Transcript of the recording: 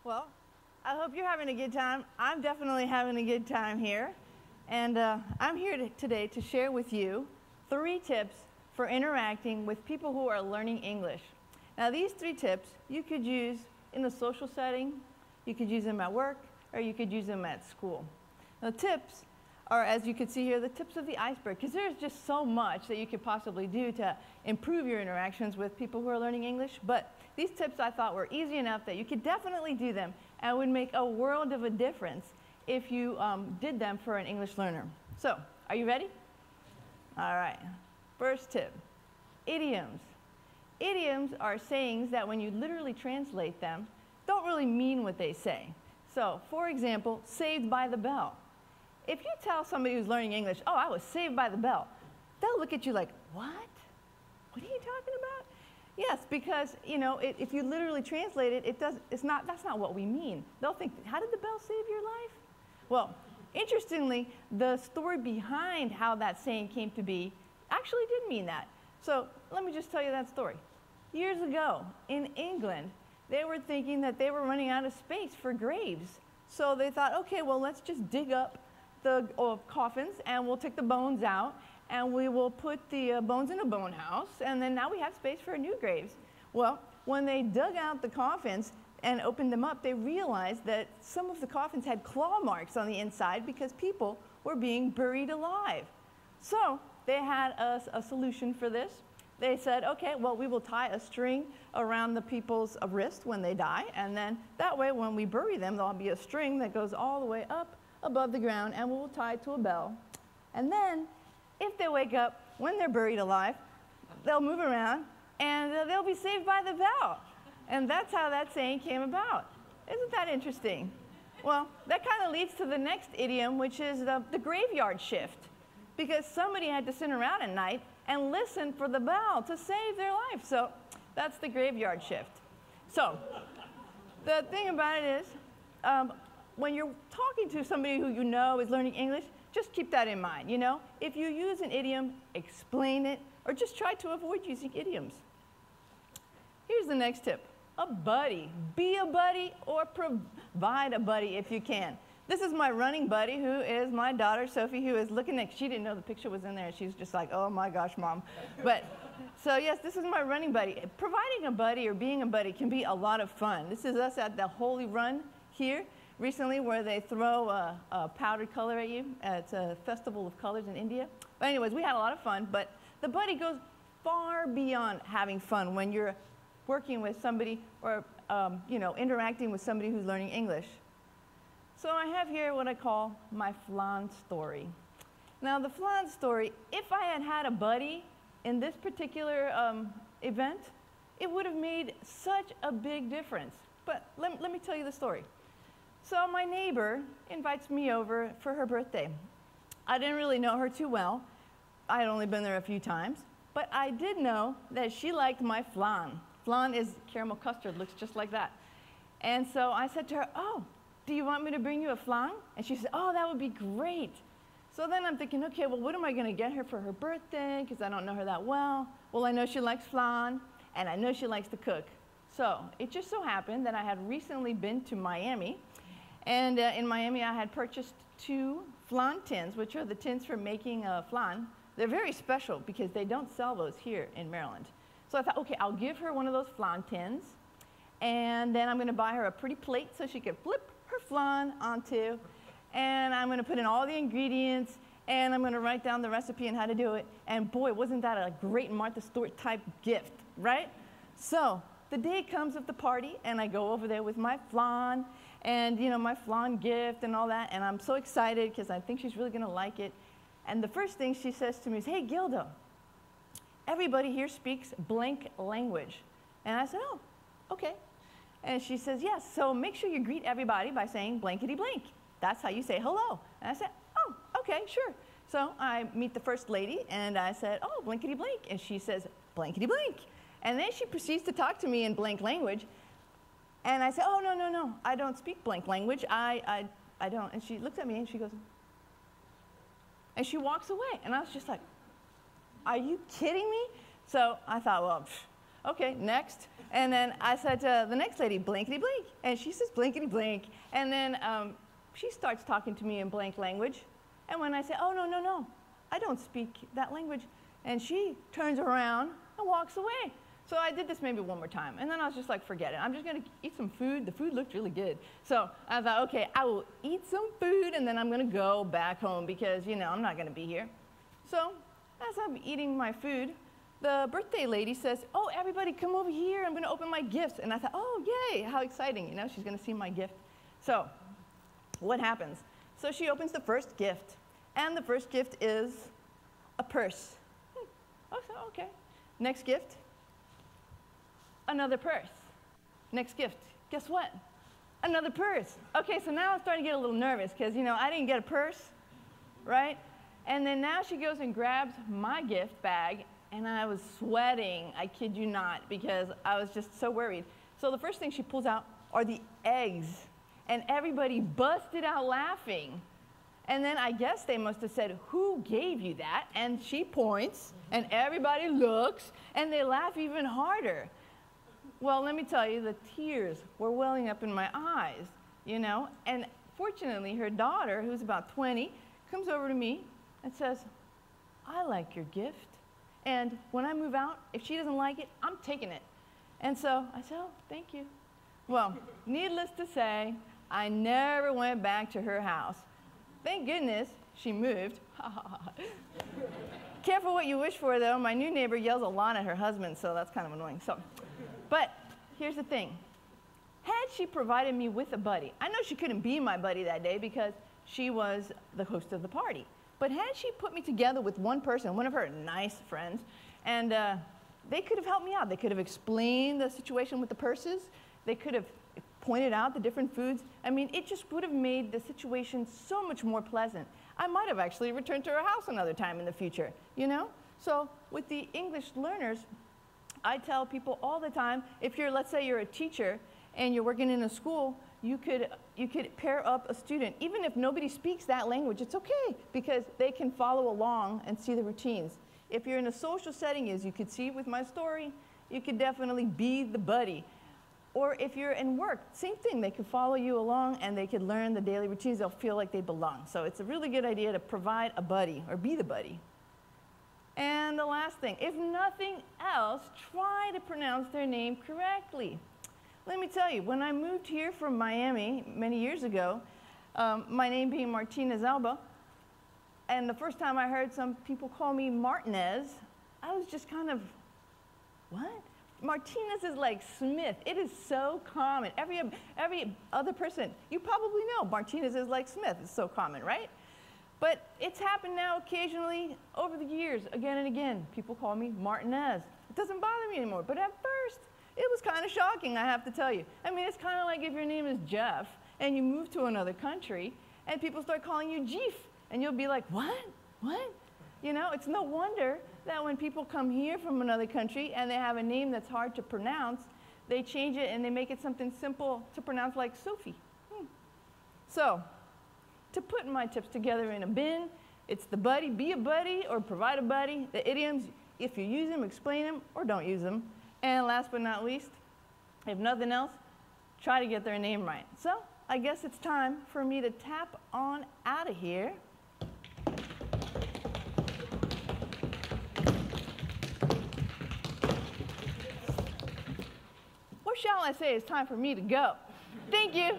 Well, I hope you're having a good time. I'm definitely having a good time here. And I'm here today to share with you 3 tips for interacting with people who are learning English. Now, these 3 tips you could use in a social setting, you could use them at work, or you could use them at school. Now, tips are, as you can see here, the tips of the iceberg, because there's just so much that you could possibly do to improve your interactions with people who are learning English. But these tips I thought were easy enough that you could definitely do them and would make a world of a difference if you did them for an English learner. So, are you ready? All right. First tip, idioms. Idioms are sayings that when you literally translate them, don't really mean what they say. So, for example, saved by the bell. If you tell somebody who's learning English, oh, I was saved by the bell, they'll look at you like, what? What are you talking about? Yes, because, you know, if you literally translate it, that's not what we mean. They'll think, how did the bell save your life? Well, interestingly, the story behind how that saying came to be actually did mean that. So let me just tell you that story. Years ago, in England, they were thinking that they were running out of space for graves. So they thought, okay, well, let's just dig up the coffins, and we'll take the bones out, and we will put the bones in a bone house, and then now we have space for new graves. Well, when they dug out the coffins and opened them up, they realized that some of the coffins had claw marks on the inside because people were being buried alive. So they had a solution for this. They said, okay, well, we will tie a string around the people's wrist when they die, and then that way when we bury them, there'll be a string that goes all the way up above the ground, and we'll tie it to a bell. And then, if they wake up when they're buried alive, they'll move around, and they'll be saved by the bell. And that's how that saying came about. Isn't that interesting? Well, that kind of leads to the next idiom, which is the graveyard shift. Because somebody had to sit around at night and listen for the bell to save their life. So that's the graveyard shift. So the thing about it is, when you're talking to somebody who you know is learning English, just keep that in mind, you know? If you use an idiom, explain it, or just try to avoid using idioms. Here's the next tip. A buddy. Be a buddy or provide a buddy if you can. This is my running buddy, who is my daughter, Sophie, who is looking at, she didn't know the picture was in there. She's just like, oh my gosh, Mom. But, so yes, this is my running buddy. Providing a buddy or being a buddy can be a lot of fun. This is us at the Holy Run here recently, where they throw a powdered color at you. It's a festival of colors in India. But anyways, we had a lot of fun, but the buddy goes far beyond having fun when you're working with somebody or you know, interacting with somebody who's learning English. So I have here what I call my Flan Story. Now, the Flan Story, if I had had a buddy in this particular event, it would have made such a big difference. But let me tell you the story. So my neighbor invites me over for her birthday. I didn't really know her too well. I had only been there a few times. But I did know that she liked my flan. Flan is caramel custard, looks just like that. And so I said to her, oh, do you want me to bring you a flan? And she said, oh, that would be great. So then I'm thinking, okay, well, what am I going to get her for her birthday? Because I don't know her that well. Well, I know she likes flan, and I know she likes to cook. So it just so happened that I had recently been to Miami. And in Miami, I had purchased 2 flan tins, which are the tins for making flan. They're very special because they don't sell those here in Maryland. So I thought, okay, I'll give her one of those flan tins, and then I'm going to buy her a pretty plate so she can flip her flan onto, and I'm going to put in all the ingredients, and I'm going to write down the recipe and how to do it. And boy, wasn't that a great Martha Stewart type gift, right? So the day comes of the party, and I go over there with my flan, and you know, my flan gift and all that, and I'm so excited because I think she's really going to like it. And the first thing she says to me is, hey, Gilda, everybody here speaks blank language. And I said, oh, okay. And she says, yes, so make sure you greet everybody by saying blankety blank. That's how you say hello. And I said, oh, okay, sure. So I meet the first lady, and I said, oh, blankety blank. And she says, blankety blank. And then she proceeds to talk to me in blank language. And I said, oh, no, I don't speak blank language. I don't. And she looks at me, and she goes, and she walks away. And I was just like, are you kidding me? So I thought, well, Okay, next. And then I said to the next lady, blankety blink. And she says blankety blink. And then she starts talking to me in blank language. And when I say, oh, no, no, no, I don't speak that language. And she turns around and walks away. So I did this maybe one more time. And then I was just like, forget it. I'm just going to eat some food. The food looked really good. So I thought, okay, I will eat some food, and then I'm going to go back home because, you know, I'm not going to be here. So as I'm eating my food, the birthday lady says, oh, everybody come over here. I'm going to open my gifts. And I thought, oh, yay, how exciting. You know, she's going to see my gift. So what happens? So she opens the first gift. And the first gift is a purse. Oh, so, okay. Next gift. Another purse. Next gift, guess what? Another purse. Okay, so now I'm starting to get a little nervous because, you know, I didn't get a purse, right? And then now she goes and grabs my gift bag, and I was sweating, I kid you not, because I was just so worried. So the first thing she pulls out are the eggs, and everybody busted out laughing. And then I guess they must have said, who gave you that? And she points, and everybody looks, and they laugh even harder. Well, let me tell you, the tears were welling up in my eyes, you know. And fortunately, her daughter, who's about 20, comes over to me and says, I like your gift. And when I move out, if she doesn't like it, I'm taking it. And so I said, oh, thank you. Well, needless to say, I never went back to her house. Thank goodness she moved. Careful what you wish for, though. My new neighbor yells a lot at her husband, so that's kind of annoying. But here's the thing. Had she provided me with a buddy, I know she couldn't be my buddy that day because she was the host of the party. But had she put me together with one person, one of her nice friends, and they could have helped me out. They could have explained the situation with the purses. They could have pointed out the different foods. I mean, it just would have made the situation so much more pleasant. I might have actually returned to her house another time in the future, you know? So with the English learners, I tell people all the time, if you're, let's say you're a teacher and you're working in a school, you could pair up a student. Even if nobody speaks that language, it's okay, because they can follow along and see the routines. If you're in a social setting, as you could see with my story, you could definitely be the buddy. Or if you're in work, same thing. They could follow you along and they could learn the daily routines. They'll feel like they belong. So it's a really good idea to provide a buddy or be the buddy. And the last thing, if nothing else, try to pronounce their name correctly. Let me tell you, when I moved here from Miami many years ago, my name being Martinez Alba, and the first time I heard some people call me Martinez, I was just kind of, what? Martinez is like Smith. It is so common. Every other person, you probably know Martinez is like Smith. It's so common, right? But it's happened now occasionally over the years, again and again. People call me Martinez. It doesn't bother me anymore. But at first, it was kind of shocking, I have to tell you. I mean, it's kind of like if your name is Jeff and you move to another country and people start calling you Jeef. And you'll be like, what? What? You know, it's no wonder that when people come here from another country and they have a name that's hard to pronounce, they change it and they make it something simple to pronounce like Sophie. So, to put my tips together in a bin, it's the buddy, be a buddy or provide a buddy. The idioms, if you use them, explain them or don't use them. And last but not least, if nothing else, try to get their name right. So, I guess it's time for me to tap on out of here. Or shall I say it's time for me to go? Thank you.